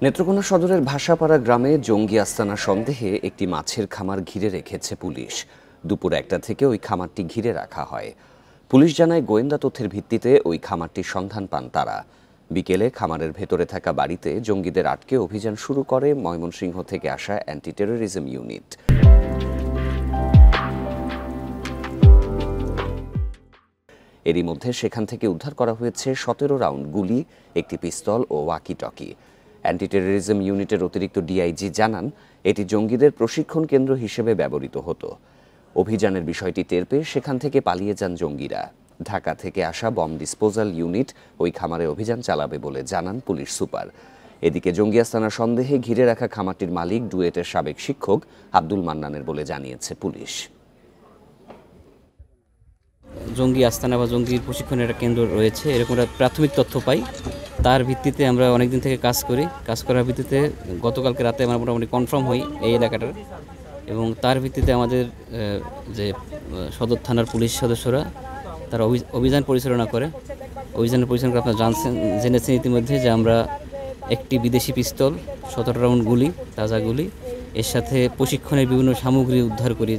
নেত্রকোনা সদরের ভাষাপাড়া গ্রামে জঙ্গি আস্তানা সন্দেহে একটি মাছের খামার ঘিরে রেখেছে পুলিশ। দুপুর 1টা থেকে ওই খামারটি ঘিরে রাখা হয়। পুলিশ জানায় গোয়েন্দা তথ্যের ভিত্তিতে ওই খামারটির সন্ধান পান তারা। বিকেলে খামারের ভেতরে থাকা বাড়িতে জঙ্গিদের আটকে অভিযান শুরু করে ময়মনসিংহ থেকে আসা অ্যান্টি টেররিজম ইউনিট। এরই মধ্যে সেখান থেকে উদ্ধার করা হয়েছে 17 রাউন্ড গুলি, একটি পিস্তল ও ওয়াকি টকি। অ্যান্টি টেররিজম ইউনিটের অতিরিক্ত ডিআইজি জানান, এটি জঙ্গিদের প্রশিক্ষণ কেন্দ্র হিসেবে ব্যবহৃত হতো। অভিযানের বিষয়টি টের পেয়ে সেখান থেকে পালিয়ে যান জঙ্গিরা। ঢাকা থেকে আসা বম ডিসপোজাল ইউনিট ওই খামারে অভিযান চালাবে বলে জানান পুলিশ সুপার। এদিকে জঙ্গি আস্তানা সন্দেহে ঘিরে রাখা খামারটির মালিক ডুয়েটের সাবেক শিক্ষক আব্দুল মান্নানের বলে জানিয়েছে পুলিশ। জঙ্গি আস্তানা বা জঙ্গির প্রশিক্ষণের একটা কেন্দ্র রয়েছে, এরকম একটা প্রাথমিক তথ্য পাই। তার ভিত্তিতে আমরা অনেকদিন থেকে কাজ করার ভিত্তিতে গতকালকে রাতে আমরা মোটামুটি কনফার্ম হই এই এলাকাটার, এবং তার ভিত্তিতে আমাদের যে সদর থানার পুলিশ সদস্যরা তারা অভিযান পরিচালনা করে। অভিযানের পরিচালনা আপনারা জেনেছেন ইতিমধ্যে যে আমরা একটি বিদেশি পিস্তল, 17 রাউন্ড গুলি, তাজা গুলি, এর সাথে প্রশিক্ষণের বিভিন্ন সামগ্রী উদ্ধার করি।